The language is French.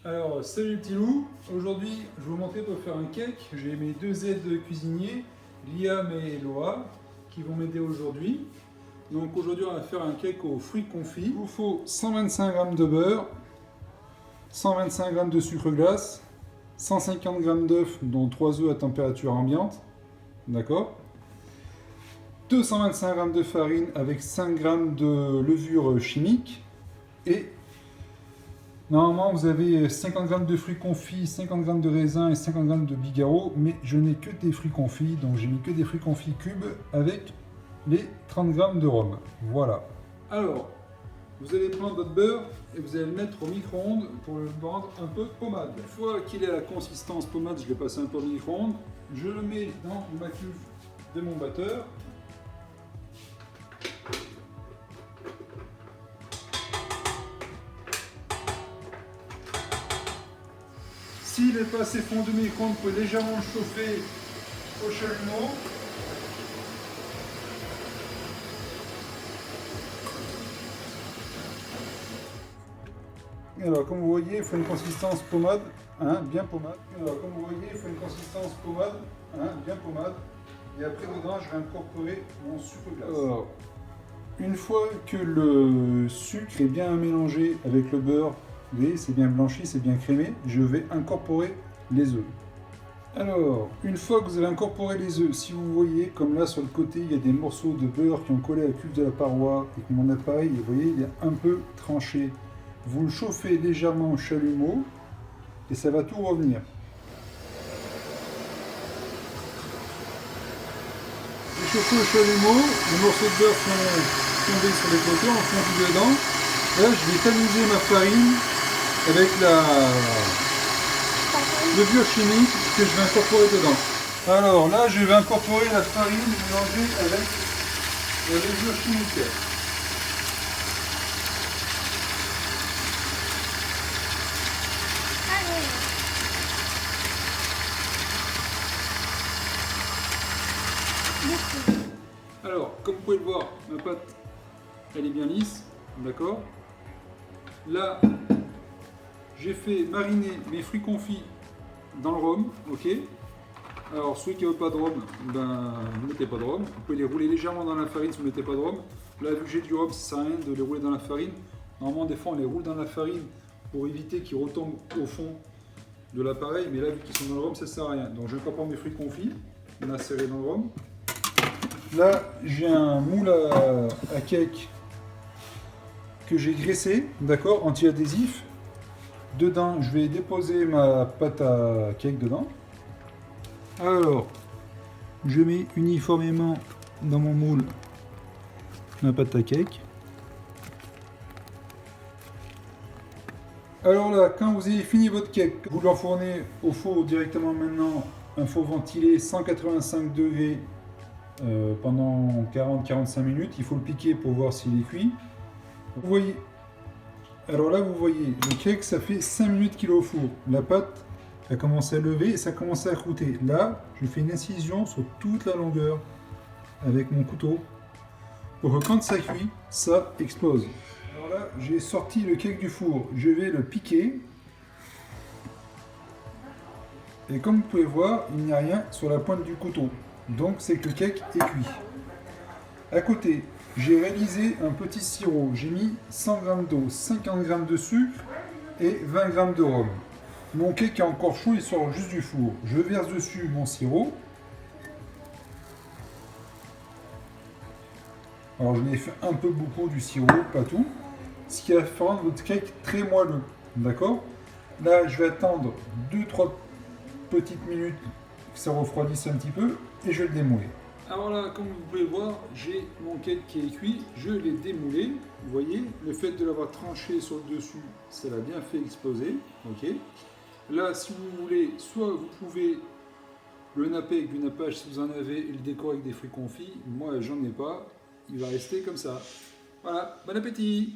Alors, salut les petits loups. Aujourd'hui, je vais vous montrer pour faire un cake. J'ai mes deux aides cuisiniers, Liam et Loa, qui vont m'aider aujourd'hui. Donc aujourd'hui, on va faire un cake aux fruits confits. Il vous faut 125 g de beurre, 125 g de sucre glace, 150 g d'œufs, dont 3 œufs à température ambiante. D'accord. 225 g de farine avec 5 g de levure chimique. Et normalement, vous avez 50 g de fruits confits, 50 g de raisins et 50 g de bigarreau, mais je n'ai que des fruits confits, donc j'ai mis que des fruits confits cubes avec les 30 g de rhum. Voilà. Alors, vous allez prendre votre beurre et vous allez le mettre au micro-ondes pour le rendre un peu pommade. Une fois qu'il est à la consistance pommade, je vais passer un peu au micro-ondes. Je le mets dans ma cuve de mon batteur. S'il n'est pas assez fondu au micro-ondes, vous pouvez légèrement le chauffer au chalumeau. Alors, comme vous voyez, il faut une consistance pommade, hein, bien pommade. Alors, comme vous voyez, il faut une consistance pommade, hein, bien pommade. Et après, dedans, je vais incorporer mon sucre glace. Alors, une fois que le sucre est bien mélangé avec le beurre, vous voyez, c'est bien blanchi, c'est bien crémé, je vais incorporer les œufs. Alors, une fois que vous avez incorporé les œufs, si vous voyez, comme là sur le côté, il y a des morceaux de beurre qui ont collé à la cuve de la paroi et que mon appareil, vous voyez, il est un peu tranché. Vous le chauffez légèrement au chalumeau et ça va tout revenir. J'ai chauffé au chalumeau, les morceaux de beurre sont tombés sur les côtés, on fond dedans. Là, je vais tamiser ma farine avec la levure chimique que je vais incorporer dedans. Alors là, je vais incorporer la farine mélangée avec la levure chimique. Alors, comme vous pouvez le voir, ma pâte, elle est bien lisse, d'accord. Là, j'ai fait mariner mes fruits confits dans le rhum, ok. Alors, ceux qui n'ont pas de rhum, ben, vous ne mettez pas de rhum. Vous pouvez les rouler légèrement dans la farine si vous ne mettez pas de rhum. Là, vu que j'ai du rhum, ça ne sert à rien de les rouler dans la farine. Normalement, des fois, on les roule dans la farine pour éviter qu'ils retombent au fond de l'appareil. Mais là, vu qu'ils sont dans le rhum, ça ne sert à rien. Donc, je incorpore mes fruits confits, macérés dans le rhum. Là, j'ai un moule à cake que j'ai graissé, d'accord, anti-adhésif. Dedans, je vais déposer ma pâte à cake dedans. Alors, je mets uniformément dans mon moule ma pâte à cake. Alors là, quand vous avez fini votre cake, vous l'enfournez au four directement maintenant, un four ventilé 185 degrés pendant 40-45 minutes. Il faut le piquer pour voir s'il est cuit. Vous voyez, alors là vous voyez, le cake ça fait 5 minutes qu'il est au four. La pâte a commencé à lever et ça a commencé à croûter. Là, je fais une incision sur toute la longueur avec mon couteau pour que quand ça cuit, ça explose. Alors là, j'ai sorti le cake du four. Je vais le piquer. Et comme vous pouvez voir, il n'y a rien sur la pointe du couteau. Donc c'est que le cake est cuit. À côté, j'ai réalisé un petit sirop. J'ai mis 100 g d'eau, 50 g de sucre et 20 g de rhum. Mon cake est encore chaud, il sort juste du four. Je verse dessus mon sirop. Alors je l'ai fait un peu beaucoup du sirop, pas tout. Ce qui va rendre votre cake très moelleux. D'accord? Là, je vais attendre 2-3 petites minutes que ça refroidisse un petit peu et je vais le démouler. Alors là, comme vous pouvez le voir, j'ai mon cake qui est cuit, je l'ai démoulé, vous voyez, le fait de l'avoir tranché sur le dessus, ça l'a bien fait exploser, ok. Là, si vous voulez, soit vous pouvez le napper avec du nappage si vous en avez et le décorer avec des fruits confits, moi j'en ai pas, il va rester comme ça. Voilà, bon appétit!